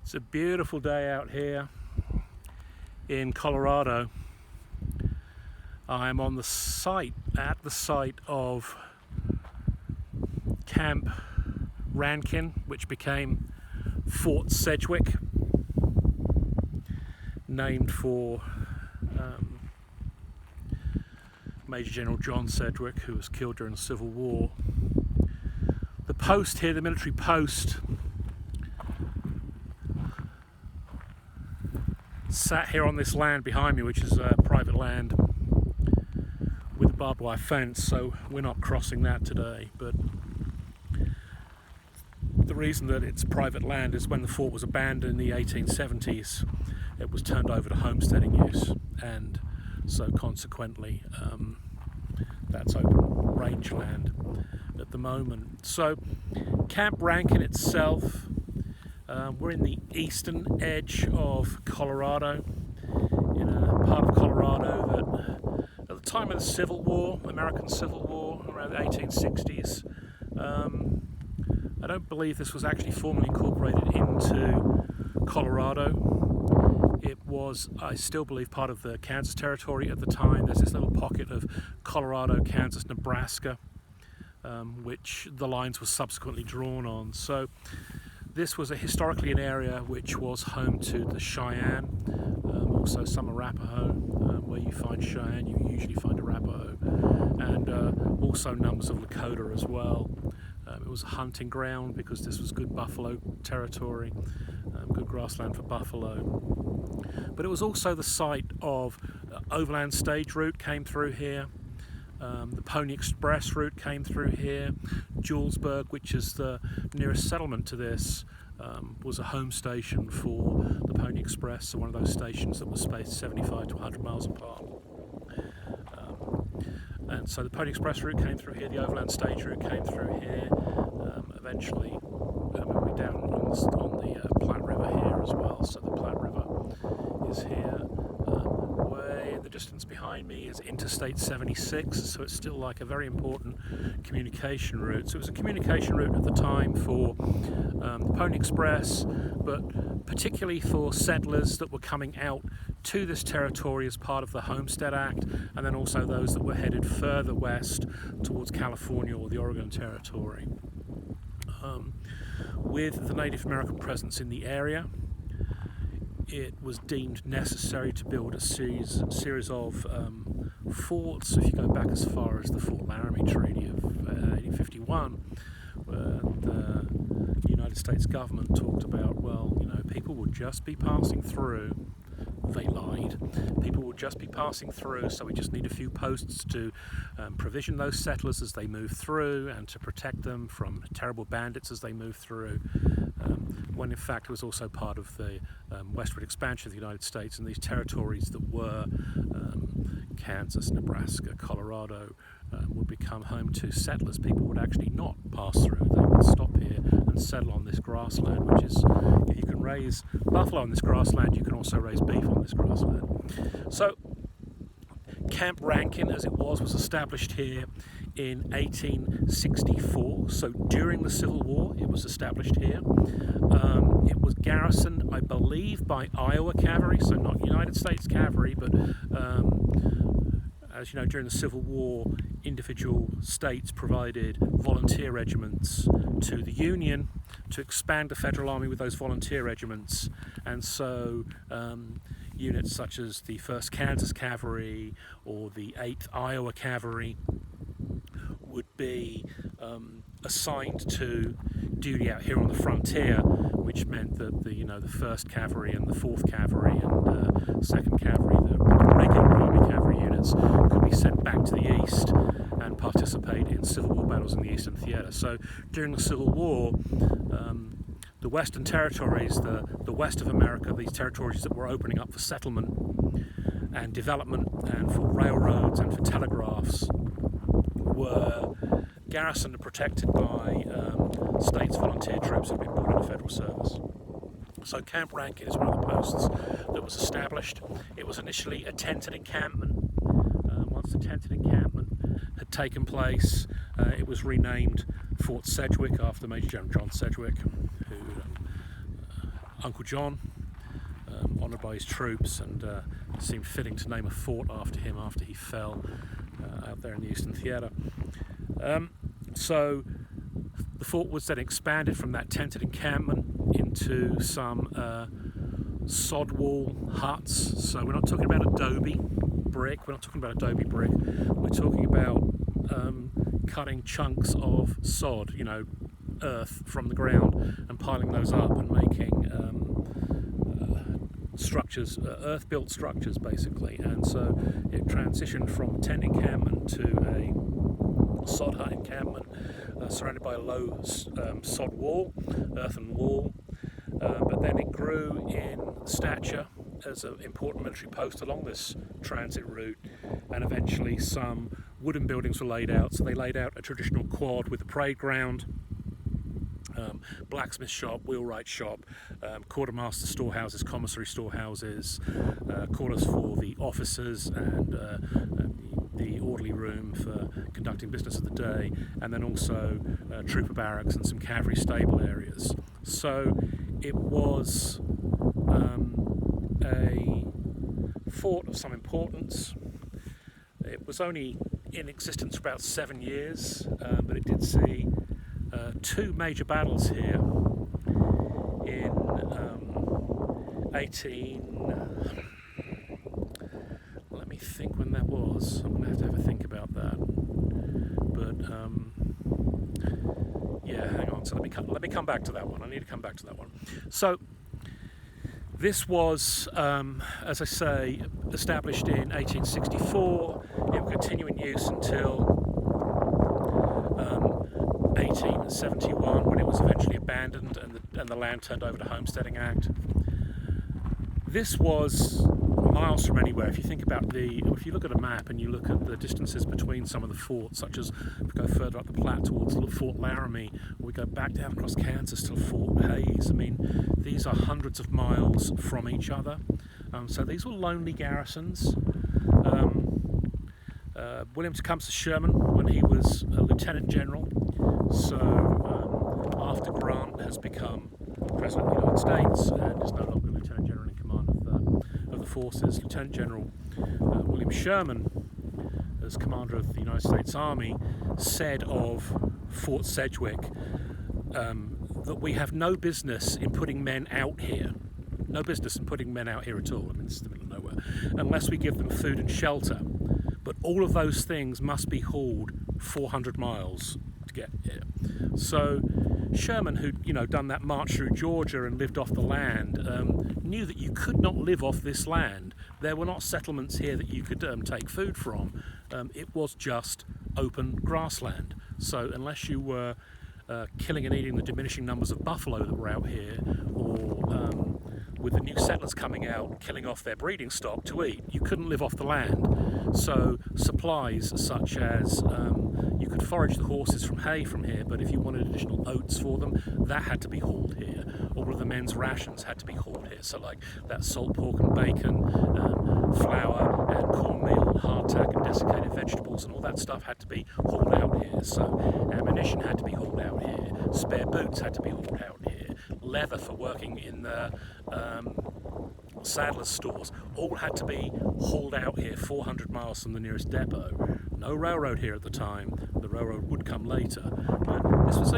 It's a beautiful day out here in Colorado. I'm on the site, at the site of Camp Rankin, which became Fort Sedgwick, named for Major General John Sedgwick, who was killed during the Civil War. The post here, the military post, sat here on this land behind me, which is private land with a barbed wire fence, so we're not crossing that today. But the reason that it's private land is when the fort was abandoned in the 1870s, it was turned over to homesteading use, and so consequently that's open range land at the moment. So Camp Rankin itself, we're in the eastern edge of Colorado, in a part of Colorado that at the time of the Civil War, American Civil War, around the 1860s, I don't believe this was actually formally incorporated into Colorado. It was, I still believe, part of the Kansas Territory at the time. There's this little pocket of Colorado, Kansas, Nebraska, which the lines were subsequently drawn on. So this was historically an area which was home to the Cheyenne, also some Arapaho. Where you find Cheyenne, you usually find Arapaho, and also numbers of Lakota as well. It was a hunting ground because this was good buffalo territory, good grassland for buffalo. But it was also the site of overland stage route came through here. The Pony Express route came through here. Julesburg, which is the nearest settlement to this, was a home station for the Pony Express, so one of those stations that was spaced 75 to 100 miles apart. And so the Pony Express route came through here, the overland stage route came through here. Eventually, we're down on the Platte River here as well, so the Platte River is here. Way in the distance behind me is Interstate 76, so it's still like a very important communication route. So it was a communication route at the time for the Pony Express, but particularly for settlers that were coming out to this territory as part of the Homestead Act, and then also those that were headed further west towards California or the Oregon Territory. With the Native American presence in the area, it was deemed necessary to build a series of forts. If you go back as far as the Fort Laramie Treaty of 1851, where the United States government talked about, well, people would just be passing through. They lied. People would just be passing through, so we just need a few posts to provision those settlers as they move through and to protect them from terrible bandits as they move through, when in fact it was also part of the westward expansion of the United States, and these territories that were Kansas, Nebraska, Colorado would become home to settlers. People would actually not pass through. They would stop here and settle on this grassland, which is, if you can raise buffalo on this grassland, you can also raise beef on this grassland. So Camp Rankin, as it was established here in 1864. So during the Civil War, it was established here. It was garrisoned, I believe, by Iowa cavalry, so not United States cavalry, but as you know, during the Civil War, individual states provided volunteer regiments to the Union to expand the Federal Army with those volunteer regiments. And so units such as the 1st Kansas Cavalry or the 8th Iowa Cavalry would be assigned to duty out here on the frontier, which meant that the 1st Cavalry and the 4th Cavalry and 2nd Cavalry, the regular Army cavalry units, could be sent back to the east and participate in Civil War battles in the Eastern Theater. So during the Civil War, the Western territories, the west of America, these territories that were opening up for settlement and development and for railroads and for telegraphs, were garrisoned and protected by states' volunteer troops who had been brought into federal service. So Camp Rankin is one of the posts that was established. It was initially a tented encampment. Once the tented encampment had taken place, it was renamed Fort Sedgwick after Major General John Sedgwick, who Uncle John, honoured by his troops, and it seemed fitting to name a fort after him after he fell out there in the Eastern Theatre. So the fort was then expanded from that tented encampment into some sod wall huts. So we're not talking about adobe brick, we're talking about cutting chunks of sod, earth from the ground, and piling those up and making structures, earth-built structures basically. And so it transitioned from a tent encampment to a sod hut encampment surrounded by a low sod wall, earthen wall, but then it grew in stature as an important military post along this transit route, and eventually some wooden buildings were laid out. So they laid out a traditional quad with a parade ground, blacksmith shop, wheelwright shop, quartermaster storehouses, commissary storehouses, quarters for the officers, and the orderly room for conducting business of the day, and then also trooper barracks and some cavalry stable areas. So it was a fort of some importance. It was only in existence for about 7 years, but it did see two major battles here in let me think when that was. I'm going to have a think about that. But yeah, hang on. So let me come back to that one. I need to come back to that one. So this was, as I say, established in 1864. It will continue in use until 1871, when it was eventually abandoned and the land turned over to Homesteading Act. This was miles from anywhere. If you think about if you look at a map and you look at the distances between some of the forts, such as if we go further up the Platte towards Fort Laramie, or we go back down across Kansas to Fort Hays, I mean, these are hundreds of miles from each other. So these were lonely garrisons. William Tecumseh Sherman, when he was a lieutenant general, so after Grant has become President of the United States and is no longer Lieutenant General in command of the forces, Lieutenant General William Sherman, as commander of the United States Army, said of Fort Sedgwick that we have no business in putting men out here. No business in putting men out here at all. I mean, this is the middle of nowhere. Unless we give them food and shelter. But all of those things must be hauled 400 miles to get here. So Sherman, who'd done that march through Georgia and lived off the land, knew that you could not live off this land. There were not settlements here that you could take food from. It was just open grassland. So unless you were killing and eating the diminishing numbers of buffalo that were out here, or with the new settlers coming out, killing off their breeding stock to eat, you couldn't live off the land. So supplies such as you could forage the horses from hay from here, but if you wanted additional oats for them, that had to be hauled here. All of the men's rations had to be hauled here. So like that salt pork and bacon, flour and cornmeal and hardtack and desiccated vegetables and all that stuff had to be hauled out here. So ammunition had to be hauled out here. Spare boots had to be hauled out here. Leather for working in the saddler's stores all had to be hauled out here 400 miles from the nearest depot. No railroad here at the time. The railroad would come later. But this was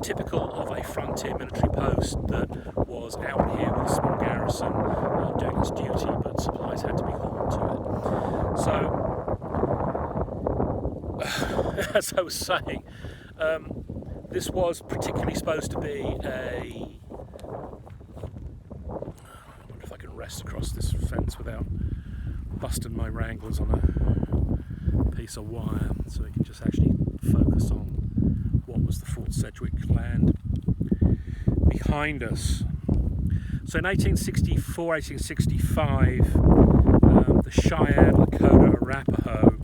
typical of a frontier military post that was out here with a small garrison doing its duty, but supplies had to be hauled to it. So, as I was saying, this was particularly supposed to be I wonder if I can rest across this fence without busting my wranglers on a piece of wire, so we can just actually focus on what was the Fort Sedgwick land behind us. So in 1864, 1865, the Cheyenne, Lakota, Arapaho,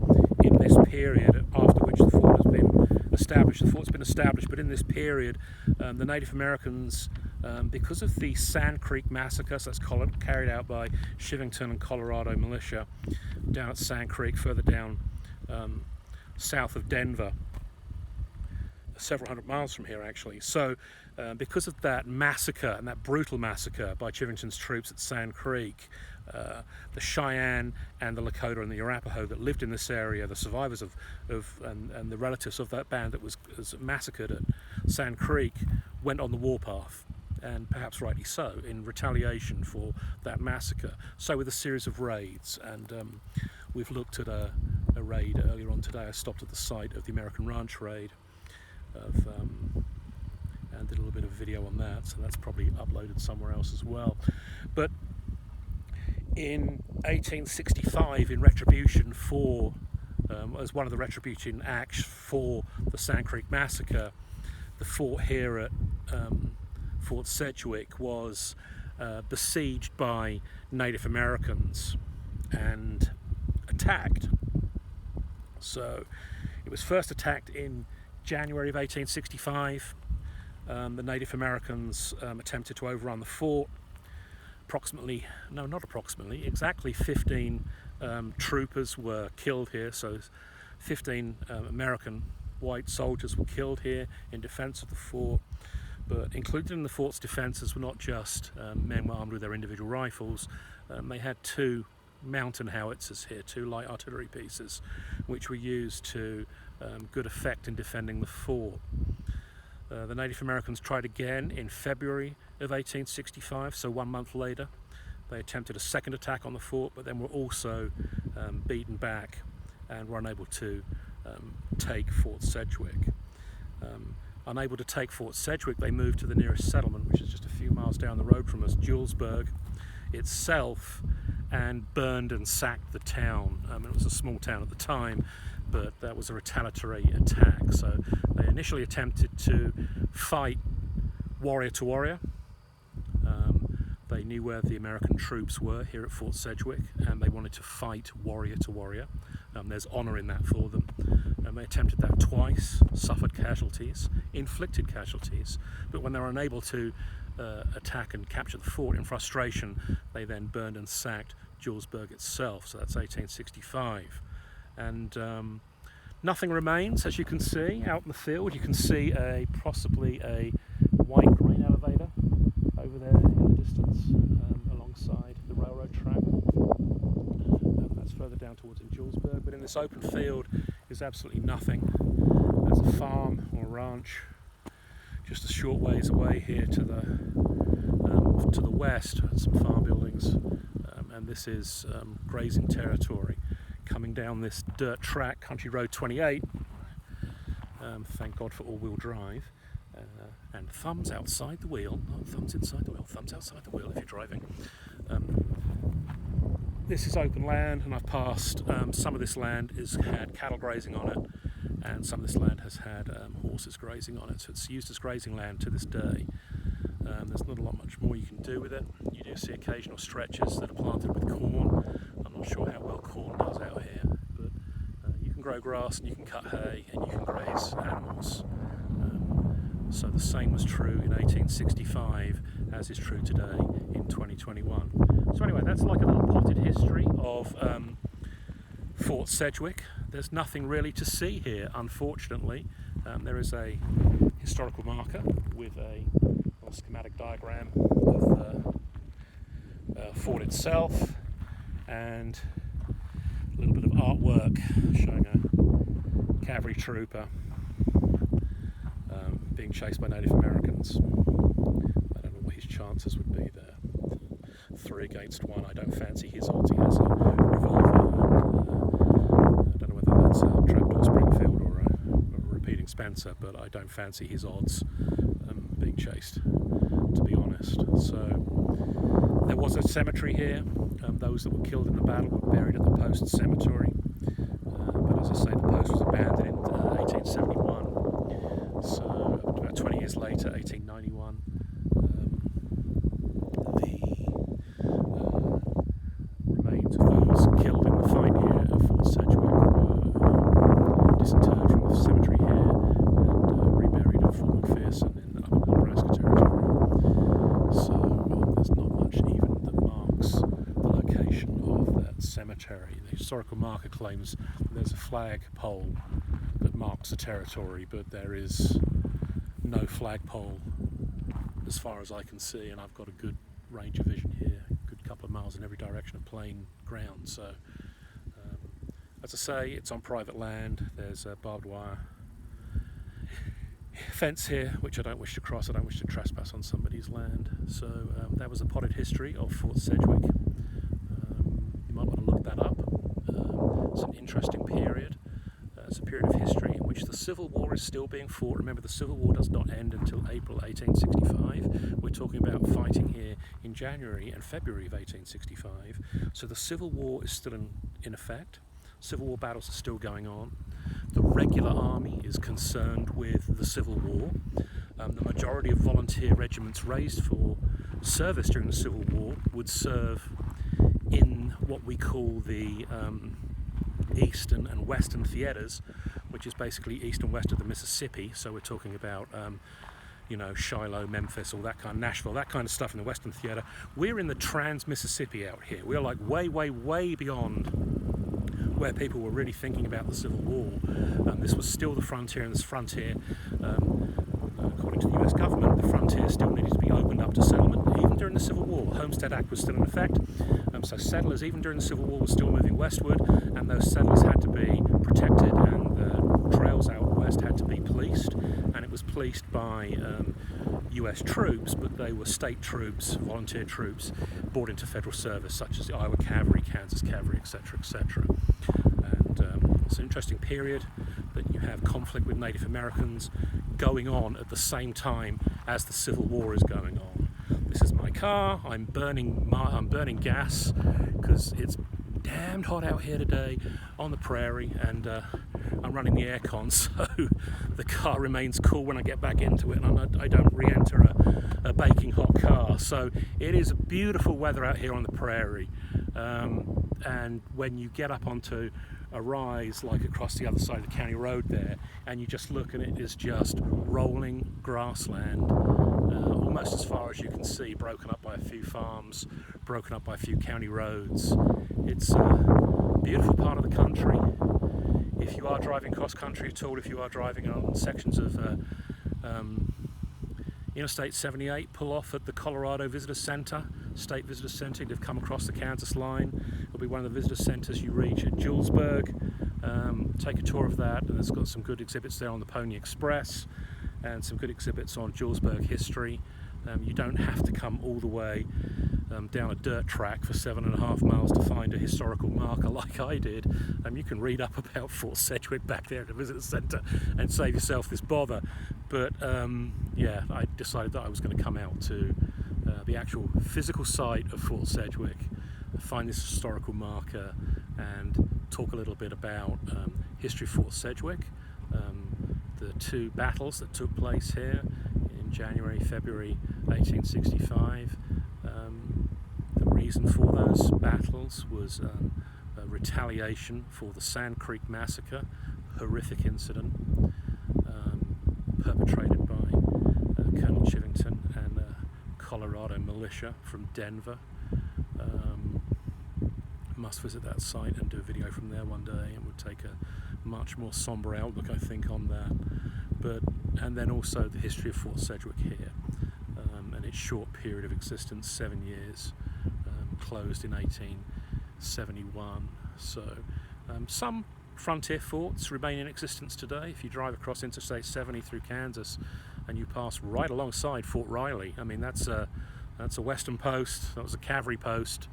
in this period, after which the fort has been established, but in this period, the Native Americans, because of the Sand Creek Massacre, so that's carried out by Chivington and Colorado militia down at Sand Creek, further down south of Denver, several hundred miles from here actually. So because of that massacre, and that brutal massacre by Chivington's troops at Sand Creek, the Cheyenne and the Lakota and the Arapaho that lived in this area, the survivors and the relatives of that band that was massacred at Sand Creek, went on the warpath, and perhaps rightly so, in retaliation for that massacre. So with a series of raids, and we've looked at a raid earlier on today. I stopped at the site of the American Ranch raid and did a little bit of video on that, so that's probably uploaded somewhere else as well. But in 1865, in retribution for, as one of the retribution acts for the Sand Creek massacre, the fort here at Fort Sedgwick was besieged by Native Americans and attacked. So it was first attacked in January of 1865. The Native Americans attempted to overrun the fort. Exactly 15 troopers were killed here, so 15 American white soldiers were killed here in defense of the fort. But included in the fort's defenses were not just men armed with their individual rifles. They had 2 mountain howitzers here, 2 light artillery pieces, which were used to good effect in defending the fort. The Native Americans tried again in February of 1865, so 1 month later. They attempted a second attack on the fort, but then were also beaten back and were unable to take Fort Sedgwick. Unable to take Fort Sedgwick, they moved to the nearest settlement, which is just a few miles down the road from us, Julesburg itself, and burned and sacked the town. It was a small town at the time, but that was a retaliatory attack. So they initially attempted to fight warrior to warrior. They knew where the American troops were here at Fort Sedgwick, and they wanted to fight warrior to warrior. There's honour in that for them. They attempted that twice, suffered casualties, inflicted casualties, but when they were unable to attack and capture the fort in frustration, they then burned and sacked Julesburg itself. So that's 1865. And nothing remains, as you can see out in the field. You can see possibly a white grain elevator over there in the distance alongside the railroad track. That's further down towards Julesburg, but in this open field is absolutely nothing. There's a farm or a ranch just a short ways away here to the west, some farm buildings, and this is grazing territory. Coming down this dirt track, Country Road 28, thank God for all-wheel drive, and thumbs outside the wheel, not thumbs inside the wheel, thumbs outside the wheel if you're driving. This is open land, and I've passed, some of this land has had cattle grazing on it, and some of this land has had horses grazing on it, so it's used as grazing land to this day. There's not a lot much more you can do with it. You do see occasional stretches that are planted with corn. I'm not sure how well corn does out here, but you can grow grass and you can cut hay and you can graze animals. So the same was true in 1865 as is true today in 2021. So anyway, that's like a little potted history of Fort Sedgwick. There's nothing really to see here, unfortunately. There is a historical marker with a schematic diagram of the fort itself, and a little bit of artwork showing a cavalry trooper being chased by Native Americans. I don't know what his chances would be there. 3 against 1. I don't fancy his odds. He has a revolver. I don't know whether that's a trapdoor Springfield or a repeating Spencer, but I don't fancy his odds being chased, to be honest. So there was a cemetery here. Those that were killed in the battle were buried at the post cemetery. But as I say, the post was abandoned in 1871. So about 20 years later, 1891, the remains of those killed in the fight here at Fort Sedgwick were disinterred from the cemetery here and reburied at Fort McPherson in the upper Nebraska territory. So there's not much even that marks the location of that cemetery. The historical marker claims there's a flag pole that marks the territory, but there is no flagpole as far as I can see, and I've got a good range of vision here, a good couple of miles in every direction of plain ground. So as I say, it's on private land. There's a barbed wire fence here which I don't wish to cross. I don't wish to trespass on somebody's land. So that was the potted history of Fort Sedgwick. You might want to look that up. It's an interesting period. It's a period of history in which the Civil War is still being fought. Remember, the Civil War does not end until April 1865. We're talking about fighting here in January and February of 1865. So the Civil War is still in effect. Civil War battles are still going on. The regular army is concerned with the Civil War. The majority of volunteer regiments raised for service during the Civil War would serve in what we call the eastern and western theatres, which is basically east and west of the Mississippi. So we're talking about Shiloh, Memphis, all that kind of Nashville, that kind of stuff in the western theatre. We're in the trans-Mississippi out here. We're like way beyond where people were really thinking about the Civil War. This was still the frontier, and this frontier, according to the US government, the frontier still needed to be opened up to settlement, even during the Civil War. The Homestead Act was still in effect, so settlers, even during the Civil War, were still moving westward, and those settlers had to be protected, and the trails out west had to be policed, and it was policed by US troops, but they were state troops, volunteer troops, brought into federal service, such as the Iowa Cavalry, Kansas Cavalry, etc., etc. And it's an interesting period that you have conflict with Native Americans going on at the same time as the Civil War is going on. This is my car. I'm burning gas because it's damned hot out here today on the prairie, and I'm running the aircon, so the car remains cool when I get back into it, and I don't re-enter a baking hot car. So it is beautiful weather out here on the prairie, and when you get up onto a rise like across the other side of the county road there, and you just look, and it is just rolling grassland, almost as far as you can see, broken up by a few farms, broken up by a few county roads. It's a beautiful part of the country. If you are driving cross country at all, if you are driving on sections of Interstate 78, pull off at the Colorado Visitor Center, State Visitor Center. You've come across the Kansas line. It'll be one of the visitor centers you reach at Julesburg. Take a tour of that, and it's got some good exhibits there on the Pony Express and some good exhibits on Julesburg history. You don't have to come all the way down a dirt track for 7.5 miles to find a historical marker like I did. You can read up about Fort Sedgwick back there at the visitor centre and save yourself this bother. But yeah, I decided that I was going to come out to the actual physical site of Fort Sedgwick, find this historical marker, and talk a little bit about history of Fort Sedgwick, the two battles that took place here in January, February 1865. The reason for those battles was a retaliation for the Sand Creek Massacre, horrific incident perpetrated by Colonel Chivington and Colorado militia from Denver. Must visit that site and do a video from there one day. It would take a much more sombre outlook, I think, on that. And then also the history of Fort Sedgwick here, and its short period of existence, 7 years, closed in 1871. So some frontier forts remain in existence today. If you drive across Interstate 70 through Kansas and you pass right alongside Fort Riley, I mean, that's a western post. That was a cavalry post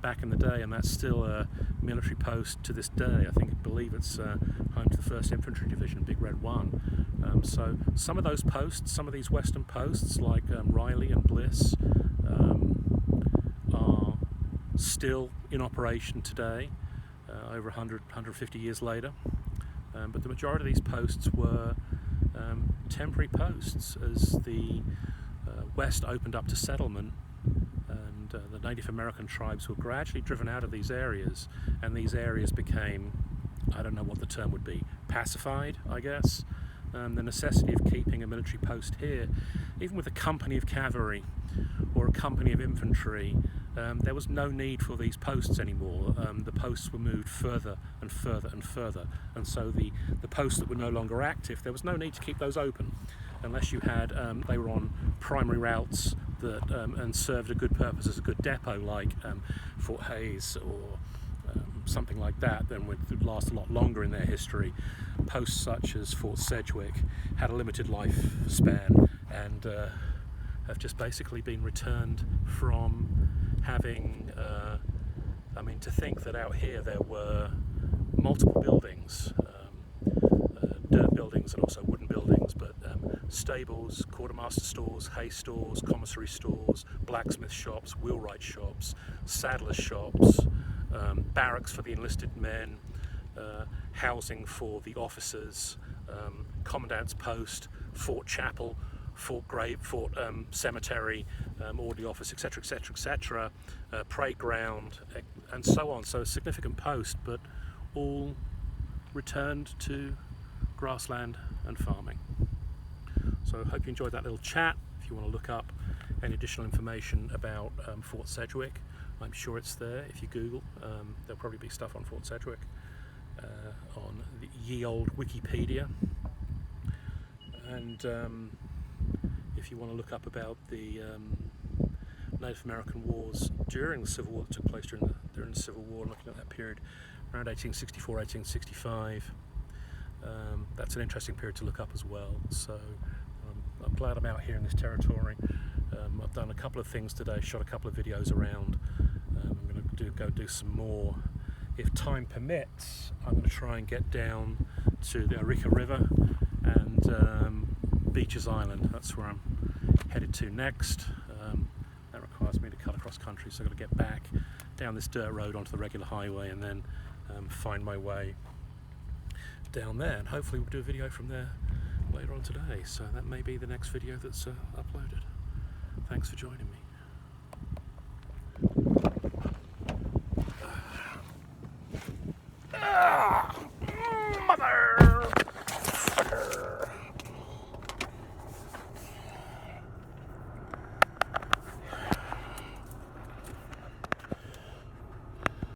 back in the day, and that's still a military post to this day. I believe it's home to the 1st Infantry Division, Big Red 1. So some of those posts, some of these western posts like Riley and Bliss, are still in operation today, over 150 years later. But the majority of these posts were temporary posts as the West opened up to settlement, and the Native American tribes were gradually driven out of these areas, and these areas became, I don't know what the term would be, pacified, I guess. The necessity of keeping a military post here, even with a company of cavalry or a company of infantry, there was no need for these posts anymore. The posts were moved further and further and further, and so the posts that were no longer active, there was no need to keep those open. unless you had they were on primary routes that and served a good purpose as a good depot, like Fort Hayes or something like that, then would last a lot longer in their history. Posts such as Fort Sedgwick had a limited lifespan and have just basically been returned from having, I mean, to think that out here there were multiple buildings, dirt buildings and also wooden buildings, but stables, quartermaster stores, hay stores, commissary stores, blacksmith shops, wheelwright shops, saddler shops, barracks for the enlisted men, housing for the officers, commandant's post, fort chapel, fort grave, fort cemetery, orderly office, etc., etc., etc., parade ground, and so on. So a significant post, but all returned to grassland and farming. So I hope you enjoyed that little chat. If you want to look up any additional information about Fort Sedgwick, I'm sure it's there. If you Google, there'll probably be stuff on Fort Sedgwick on the ye old Wikipedia. And if you want to look up about the Native American wars during the Civil War that took place during the Civil War, looking at that period around 1864, 1865, that's an interesting period to look up as well. So I'm glad I'm out here in this territory. I've done a couple of things today, shot a couple of videos around. I'm going to go do some more. If time permits, I'm going to try and get down to the Arica River and Beaches Island. That's where I'm headed to next. That requires me to cut across country, so I've got to get back down this dirt road onto the regular highway and then find my way down there, and hopefully we'll do a video from there later on today. So that may be the next video that's uploaded. Thanks for joining me.